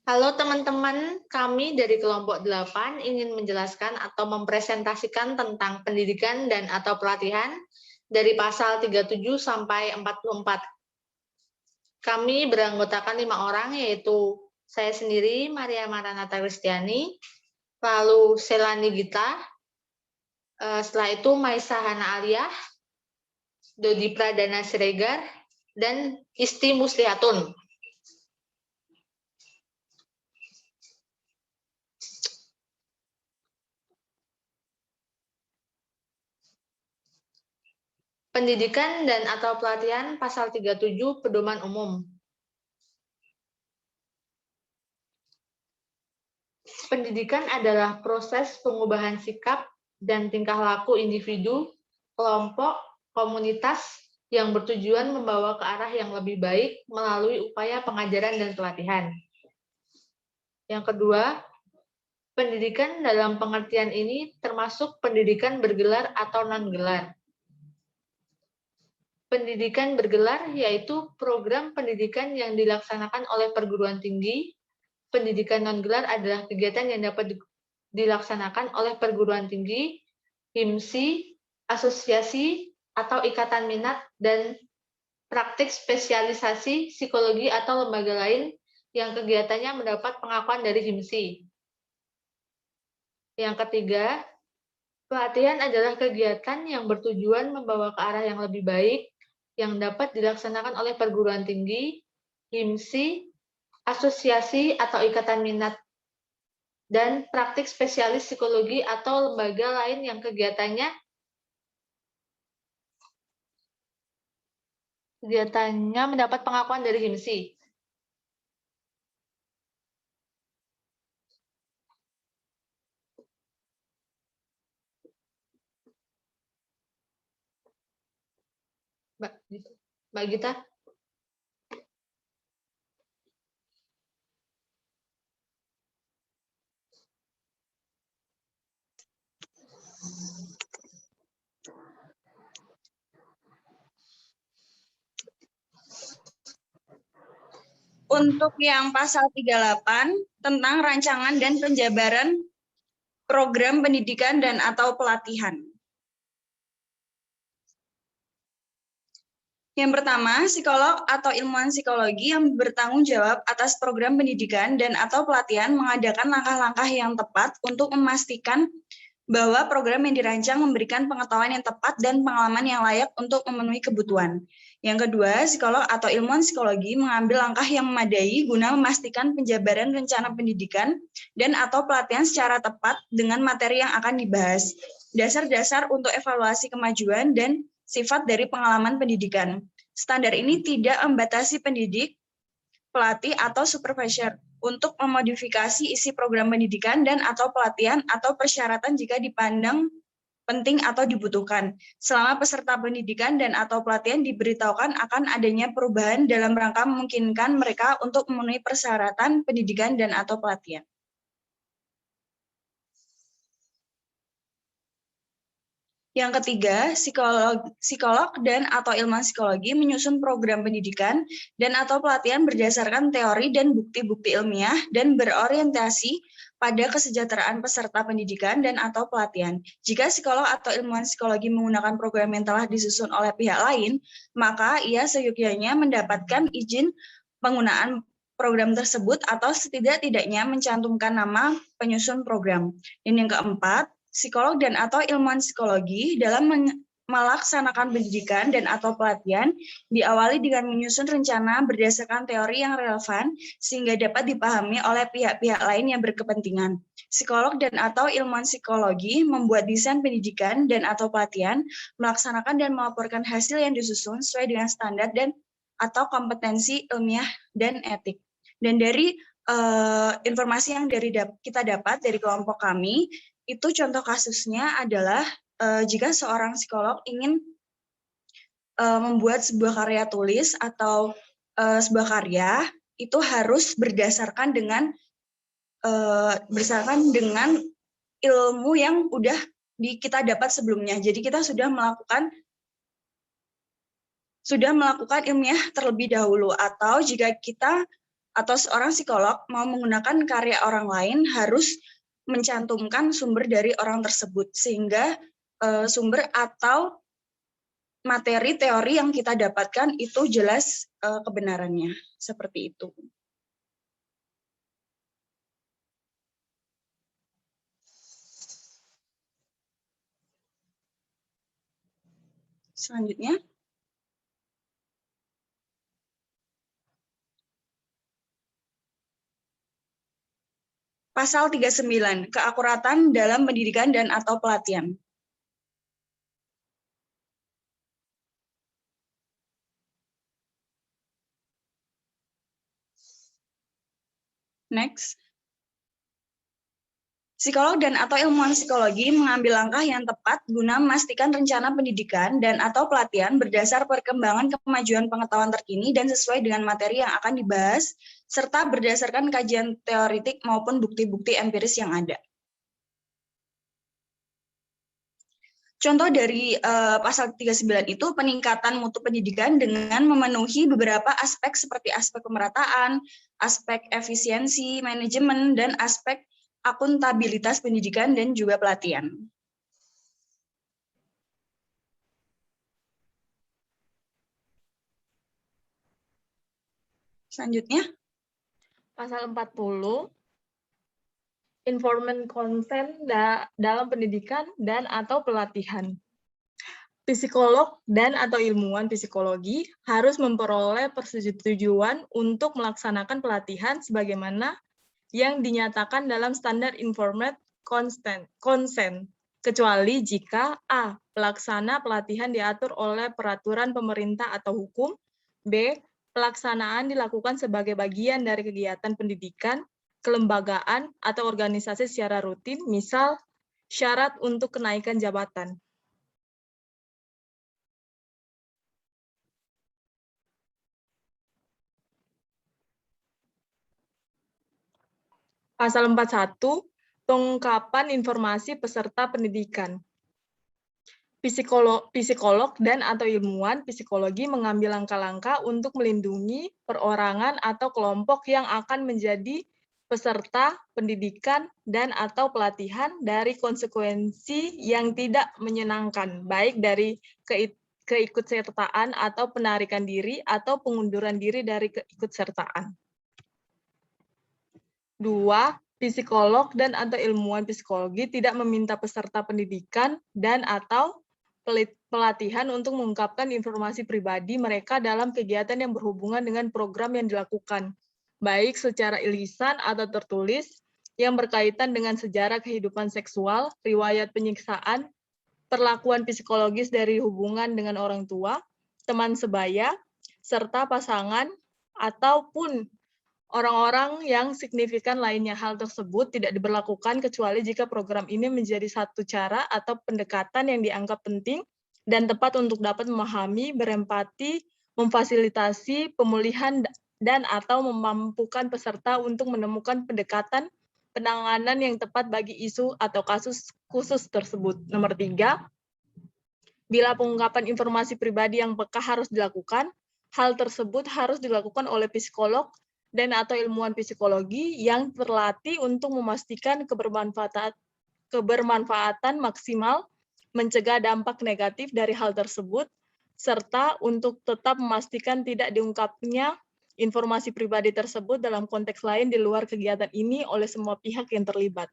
Halo teman-teman, kami dari kelompok 8 ingin menjelaskan atau mempresentasikan tentang pendidikan dan atau pelatihan dari pasal 37 sampai 44. Kami beranggotakan 5 orang, yaitu saya sendiri, Maria Maranata Kristiani, lalu Selani Gita, setelah itu Maisa Hana Aliyah, Dodi Pradana Siregar, dan Isti Muslihatun. Pendidikan dan atau pelatihan pasal 37 Pedoman Umum. Pendidikan adalah proses pengubahan sikap dan tingkah laku individu, kelompok, komunitas yang bertujuan membawa ke arah yang lebih baik melalui upaya pengajaran dan pelatihan. Yang kedua, pendidikan dalam pengertian ini termasuk pendidikan bergelar atau non-gelar. Pendidikan bergelar yaitu program pendidikan yang dilaksanakan oleh perguruan tinggi. Pendidikan non-gelar adalah kegiatan yang dapat dilaksanakan oleh perguruan tinggi, HIMSI, asosiasi atau ikatan minat, dan praktik spesialisasi psikologi atau lembaga lain yang kegiatannya mendapat pengakuan dari HIMSI. Yang ketiga, pelatihan adalah kegiatan yang bertujuan membawa ke arah yang lebih baik yang dapat dilaksanakan oleh perguruan tinggi, HIMSI, asosiasi atau ikatan minat, dan praktik spesialis psikologi atau lembaga lain yang kegiatannya mendapat pengakuan dari HIMSI. Mbak Gita? Untuk yang pasal 38 tentang rancangan dan penjabaran program pendidikan dan atau pelatihan. Yang pertama, psikolog atau ilmuwan psikologi yang bertanggung jawab atas program pendidikan dan atau pelatihan mengadakan langkah-langkah yang tepat untuk memastikan bahwa program yang dirancang memberikan pengetahuan yang tepat dan pengalaman yang layak untuk memenuhi kebutuhan. Yang kedua, psikolog atau ilmuwan psikologi mengambil langkah yang memadai guna memastikan penjabaran rencana pendidikan dan atau pelatihan secara tepat dengan materi yang akan dibahas. Dasar-dasar untuk evaluasi kemajuan dan sifat dari pengalaman pendidikan. Standar ini tidak membatasi pendidik, pelatih, atau supervisor untuk memodifikasi isi program pendidikan dan atau pelatihan atau persyaratan jika dipandang penting atau dibutuhkan. Selama peserta pendidikan dan atau pelatihan diberitahukan akan adanya perubahan dalam rangka memungkinkan mereka untuk memenuhi persyaratan pendidikan dan atau pelatihan. Yang ketiga, psikolog dan atau ilmuwan psikologi menyusun program pendidikan dan atau pelatihan berdasarkan teori dan bukti-bukti ilmiah dan berorientasi pada kesejahteraan peserta pendidikan dan atau pelatihan. Jika psikolog atau ilmuwan psikologi menggunakan program yang telah disusun oleh pihak lain, maka ia seyogyanya mendapatkan izin penggunaan program tersebut atau setidak-tidaknya mencantumkan nama penyusun program. Dan yang keempat, psikolog dan atau ilmuwan psikologi dalam melaksanakan pendidikan dan atau pelatihan diawali dengan menyusun rencana berdasarkan teori yang relevan sehingga dapat dipahami oleh pihak-pihak lain yang berkepentingan. Psikolog dan atau ilmuwan psikologi membuat desain pendidikan dan atau pelatihan, melaksanakan dan melaporkan hasil yang disusun sesuai dengan standar dan atau kompetensi ilmiah dan etik. Dan dari informasi yang kita dapat dari kelompok kami, itu contoh kasusnya adalah jika seorang psikolog ingin membuat sebuah karya tulis atau sebuah karya, itu harus berdasarkan dengan ilmu yang udah kita dapat sebelumnya. Jadi kita sudah melakukan ilmiah terlebih dahulu, atau jika kita atau seorang psikolog mau menggunakan karya orang lain harus mencantumkan sumber dari orang tersebut, sehingga sumber atau materi teori yang kita dapatkan itu jelas kebenarannya, seperti itu. Selanjutnya, Pasal 39, keakuratan dalam pendidikan dan atau pelatihan. Next. Psikolog dan atau ilmuwan psikologi mengambil langkah yang tepat guna memastikan rencana pendidikan dan atau pelatihan berdasar perkembangan kemajuan pengetahuan terkini dan sesuai dengan materi yang akan dibahas, serta berdasarkan kajian teoritik maupun bukti-bukti empiris yang ada. Contoh dari pasal 39 itu peningkatan mutu pendidikan dengan memenuhi beberapa aspek seperti aspek pemerataan, aspek efisiensi, manajemen, dan aspek akuntabilitas pendidikan dan juga pelatihan. Selanjutnya. Pasal 40, informed consent dalam pendidikan dan atau pelatihan. Psikolog dan atau ilmuwan psikologi harus memperoleh persetujuan untuk melaksanakan pelatihan sebagaimana yang dinyatakan dalam standar informed consent, kecuali jika A. Pelaksana pelatihan diatur oleh peraturan pemerintah atau hukum, B. Pelaksanaan dilakukan sebagai bagian dari kegiatan pendidikan, kelembagaan, atau organisasi secara rutin, misal syarat untuk kenaikan jabatan. Pasal 41, pengungkapan informasi peserta pendidikan. Psikolog dan atau ilmuwan psikologi mengambil langkah-langkah untuk melindungi perorangan atau kelompok yang akan menjadi peserta pendidikan dan atau pelatihan dari konsekuensi yang tidak menyenangkan, baik dari keikutsertaan atau penarikan diri atau pengunduran diri dari keikutsertaan. 2. Psikolog dan atau ilmuwan psikologi tidak meminta peserta pendidikan dan atau pelatihan untuk mengungkapkan informasi pribadi mereka dalam kegiatan yang berhubungan dengan program yang dilakukan, baik secara lisan atau tertulis, yang berkaitan dengan sejarah kehidupan seksual, riwayat penyiksaan, perlakuan psikologis dari hubungan dengan orang tua, teman sebaya, serta pasangan, ataupun orang-orang yang signifikan lainnya. Hal tersebut tidak diberlakukan kecuali jika program ini menjadi satu cara atau pendekatan yang dianggap penting dan tepat untuk dapat memahami, berempati, memfasilitasi pemulihan dan atau memampukan peserta untuk menemukan pendekatan penanganan yang tepat bagi isu atau kasus khusus tersebut. Nomor 3, bila pengungkapan informasi pribadi yang peka harus dilakukan, hal tersebut harus dilakukan oleh psikolog dan atau ilmuwan psikologi yang terlatih untuk memastikan kebermanfaatan maksimal, mencegah dampak negatif dari hal tersebut, serta untuk tetap memastikan tidak diungkapnya informasi pribadi tersebut dalam konteks lain di luar kegiatan ini oleh semua pihak yang terlibat.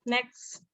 Next.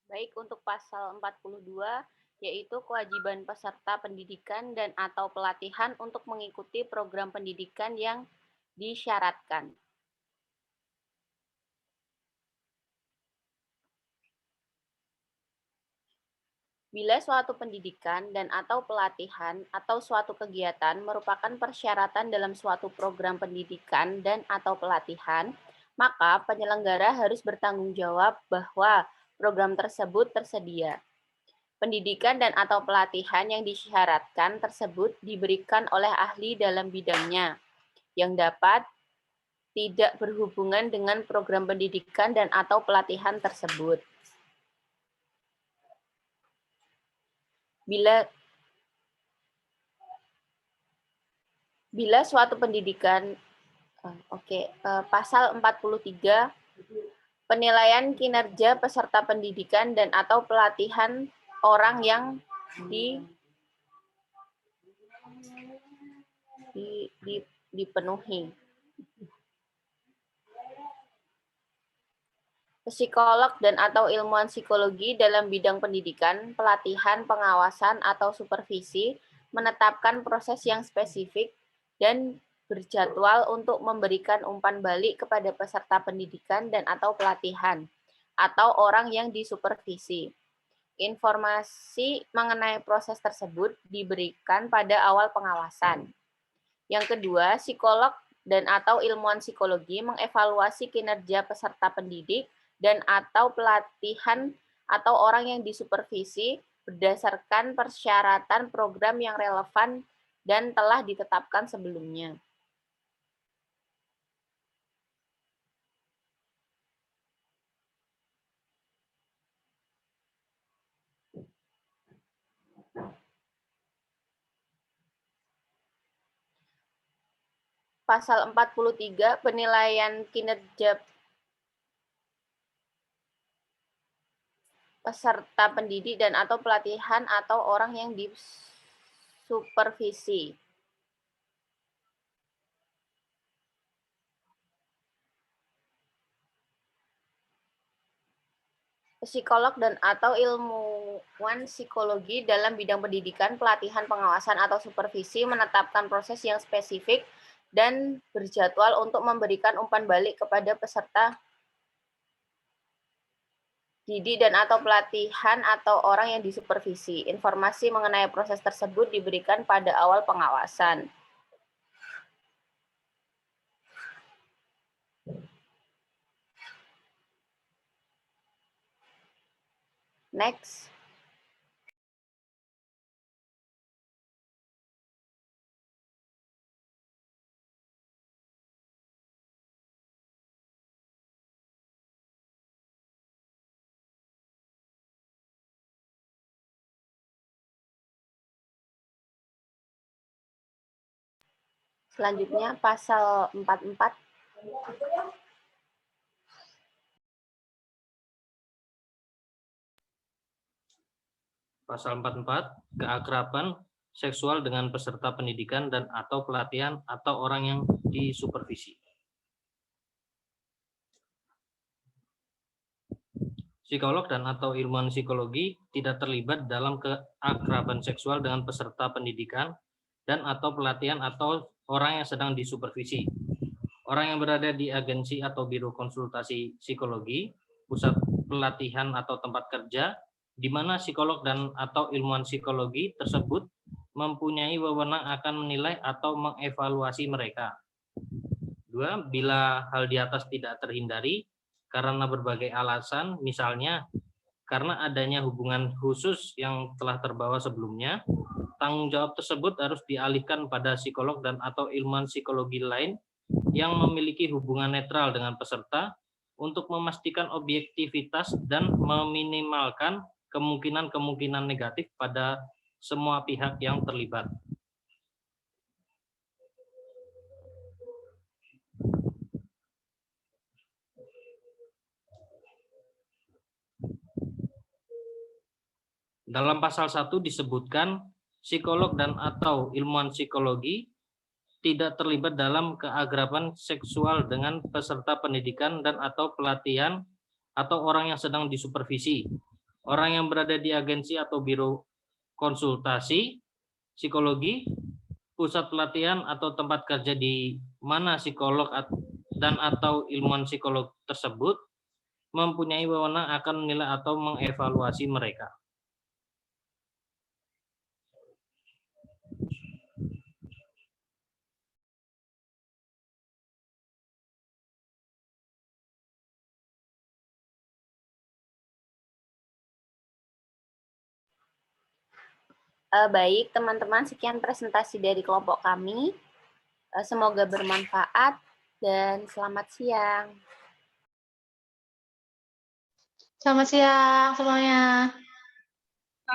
Baik, untuk pasal 42, yaitu kewajiban peserta pendidikan dan atau pelatihan untuk mengikuti program pendidikan yang disyaratkan. Bila suatu pendidikan dan atau pelatihan atau suatu kegiatan merupakan persyaratan dalam suatu program pendidikan dan atau pelatihan, maka penyelenggara harus bertanggung jawab bahwa program tersebut tersedia. Pendidikan dan atau pelatihan yang disyaratkan tersebut diberikan oleh ahli dalam bidangnya, yang dapat tidak berhubungan dengan program pendidikan dan atau pelatihan tersebut. Bila suatu pendidikan, pasal 43, penilaian kinerja peserta pendidikan dan atau pelatihan orang yang dipenuhi. Psikolog dan atau ilmuwan psikologi dalam bidang pendidikan, pelatihan, pengawasan, atau supervisi menetapkan proses yang spesifik dan berjadwal untuk memberikan umpan balik kepada peserta pendidikan dan atau pelatihan, atau orang yang disupervisi. Informasi mengenai proses tersebut diberikan pada awal pengawasan. Yang kedua, psikolog dan atau ilmuwan psikologi mengevaluasi kinerja peserta pendidik dan atau pelatihan atau orang yang disupervisi berdasarkan persyaratan program yang relevan dan telah ditetapkan sebelumnya. Pasal 43, penilaian kinerja peserta pendidik dan atau pelatihan atau orang yang disupervisi. Psikolog dan atau ilmuwan psikologi dalam bidang pendidikan, pelatihan, pengawasan, atau supervisi menetapkan proses yang spesifik dan berjadwal untuk memberikan umpan balik kepada peserta didik dan atau pelatihan atau orang yang disupervisi. Informasi mengenai proses tersebut diberikan pada awal pengawasan. Next. Selanjutnya pasal 44. Pasal 44, keakraban seksual dengan peserta pendidikan dan atau pelatihan atau orang yang disupervisi. Psikolog dan atau ilmuwan psikologi tidak terlibat dalam keakraban seksual dengan peserta pendidikan dan atau pelatihan atau orang yang sedang disupervisi. Orang yang berada di agensi atau biro konsultasi psikologi, pusat pelatihan atau tempat kerja, di mana psikolog dan atau ilmuwan psikologi tersebut mempunyai wewenang akan menilai atau mengevaluasi mereka. 2. Bila hal di atas tidak terhindari karena berbagai alasan, misalnya karena adanya hubungan khusus yang telah terbawa sebelumnya, tanggung jawab tersebut harus dialihkan pada psikolog dan atau ilmuwan psikologi lain yang memiliki hubungan netral dengan peserta untuk memastikan objektivitas dan meminimalkan kemungkinan-kemungkinan negatif pada semua pihak yang terlibat. Dalam pasal 1 disebutkan psikolog dan atau ilmuwan psikologi tidak terlibat dalam keakraban seksual dengan peserta pendidikan dan atau pelatihan atau orang yang sedang disupervisi. Orang yang berada di agensi atau biro konsultasi psikologi, pusat pelatihan atau tempat kerja di mana psikolog dan atau ilmuwan psikolog tersebut mempunyai wewenang akan menilai atau mengevaluasi mereka. Baik, teman-teman, sekian presentasi dari kelompok kami. Semoga bermanfaat dan selamat siang. Selamat siang semuanya.